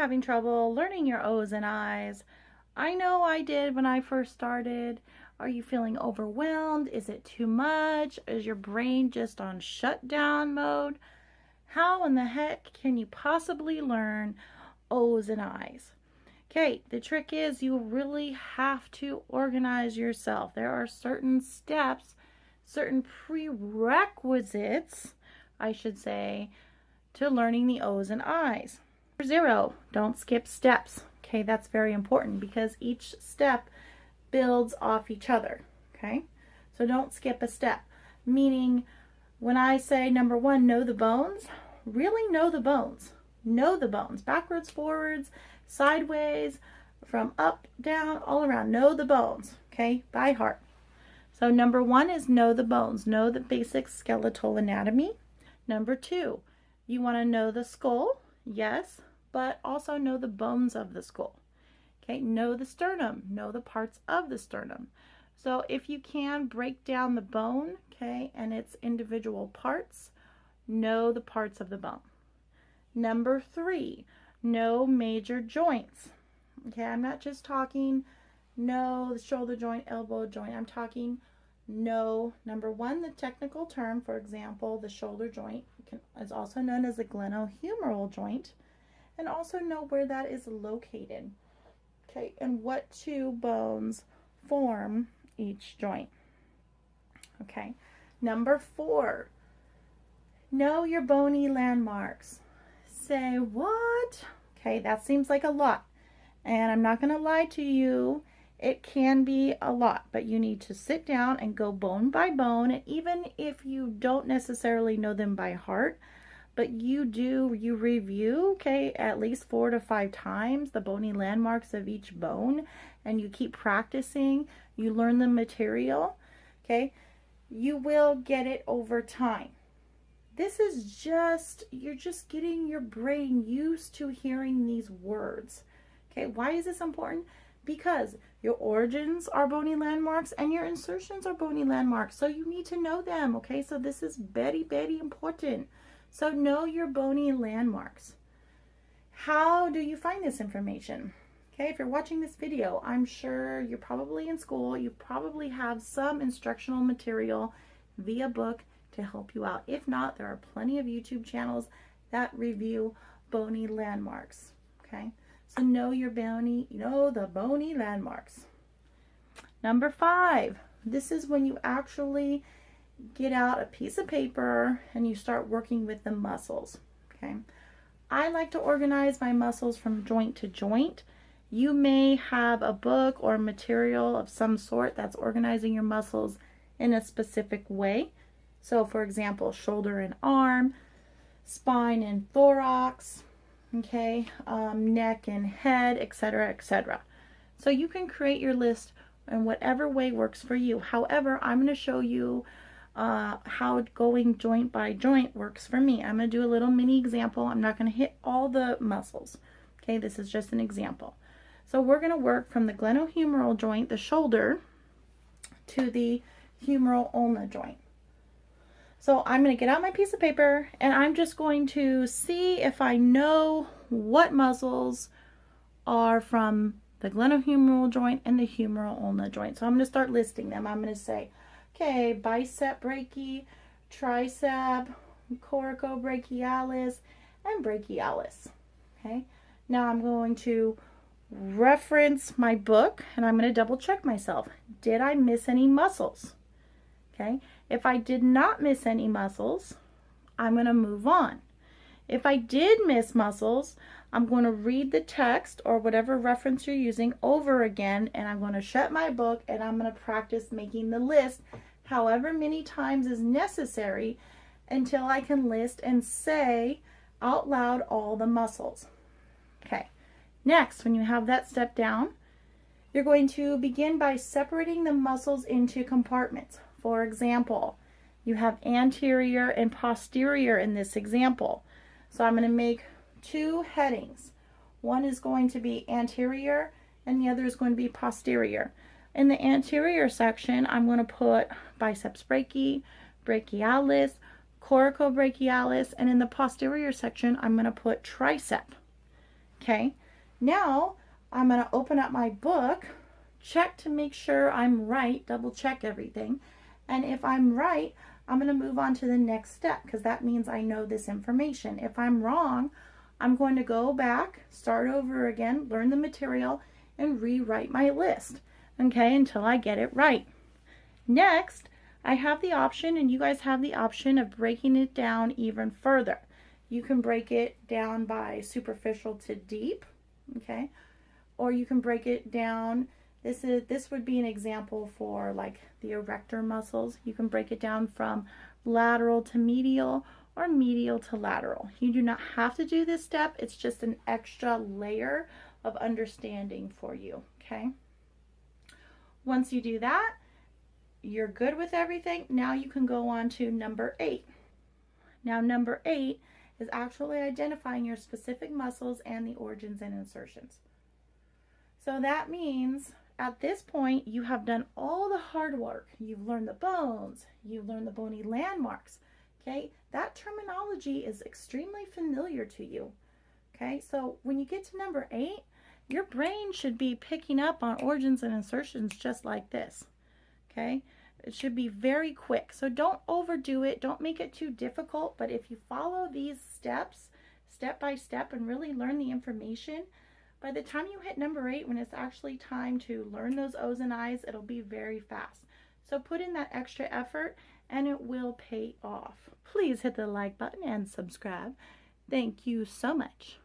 having trouble learning your O's and I's? I know I did when I first started. Are you feeling overwhelmed? Is it too much? Is your brain just on shutdown mode? How in the heck can you possibly learn O's and I's? Okay, the trick is you really have to organize yourself. There are certain steps, certain prerequisites, I should say, to learning the O's and I's. Number 0, don't skip steps. Okay, that's very important because each step builds off each other. Okay, so don't skip a step. Meaning, when I say number 1, know the bones, really know the bones. Know the bones, backwards, forwards, sideways, from up, down, all around. Know the bones, okay, by heart. So number 1 is know the bones. Know the basic skeletal anatomy. Number 2, you want to know the skull, yes, but also know the bones of the skull. Okay, know the sternum, know the parts of the sternum. So if you can break down the bone, okay, and its individual parts, know the parts of the bone. Number 3, know major joints. Okay, I'm not just talking know the shoulder joint, elbow joint. I'm talking know, number 1, the technical term, for example, the shoulder joint is also known as the glenohumeral joint, and also know where that is located. Okay, and what 2 bones form each joint. Okay, number 4, know your bony landmarks. Say, what? Okay, that seems like a lot. And I'm not going to lie to you, it can be a lot, but you need to sit down and go bone by bone. And even if you don't necessarily know them by heart, but you review, okay, at least 4 to 5 times the bony landmarks of each bone, and you keep practicing, you learn the material, okay, you will get it over time. This is you're just getting your brain used to hearing these words. Okay, why is this important? Because your origins are bony landmarks and your insertions are bony landmarks. So you need to know them, okay? So this is very, very important. So know your bony landmarks. How do you find this information? Okay, if you're watching this video, I'm sure you're probably in school. You probably have some instructional material via book to help you out. If not, there are plenty of YouTube channels that review bony landmarks, okay? So know your bony, know the bony landmarks. Number 5, this is when you actually get out a piece of paper and you start working with the muscles, okay? I like to organize my muscles from joint to joint. You may have a book or material of some sort that's organizing your muscles in a specific way. So for example, shoulder and arm, spine and thorax, okay, neck and head, etc., etc. So you can create your list in whatever way works for you. However, I'm going to show you how going joint by joint works for me. I'm going to do a little mini example. I'm not going to hit all the muscles. Okay, this is just an example. So we're going to work from the glenohumeral joint, the shoulder, to the humeral ulna joint. So I'm going to get out my piece of paper and I'm just going to see if I know what muscles are from the glenohumeral joint and the humeral ulna joint. So I'm going to start listing them. I'm going to say, okay, bicep brachii, tricep, coracobrachialis, and brachialis. Okay, now I'm going to reference my book and I'm going to double check myself. Did I miss any muscles? Okay, if I did not miss any muscles, I'm going to move on. If I did miss muscles, I'm going to read the text or whatever reference you're using over again, and I'm going to shut my book and I'm going to practice making the list however many times is necessary until I can list and say out loud all the muscles. Okay, next, when you have that step down, you're going to begin by separating the muscles into compartments. For example, you have anterior and posterior in this example. So I'm going to make 2 headings. One is going to be anterior and the other is going to be posterior. In the anterior section, I'm going to put biceps brachii, brachialis, coracobrachialis, and in the posterior section, I'm going to put tricep. Okay, now I'm going to open up my book, check to make sure I'm right, double check everything. And if I'm right, I'm going to move on to the next step because that means I know this information. If I'm wrong, I'm going to go back, start over again, learn the material, and rewrite my list, okay, until I get it right. Next, I have the option, and you guys have the option of breaking it down even further. You can break it down by superficial to deep, okay, or you can break it down. This would be an example for like the erector muscles. You can break it down from lateral to medial or medial to lateral. You do not have to do this step. It's just an extra layer of understanding for you, okay? Once you do that, you're good with everything. Now you can go on to number 8. Now number 8 is actually identifying your specific muscles and the origins and insertions. So that means at this point you have done all the hard work. You've learned the bones, you've learned the bony landmarks. Okay, that terminology is extremely familiar to you. Okay, so when you get to number 8, your brain should be picking up on origins and insertions just like this. Okay, it should be very quick. So don't overdo it. Don't make it too difficult. But if you follow these steps, step by step, and really learn the information, by the time you hit number 8, when it's actually time to learn those O's and I's, it'll be very fast. So put in that extra effort and it will pay off. Please hit the like button and subscribe. Thank you so much.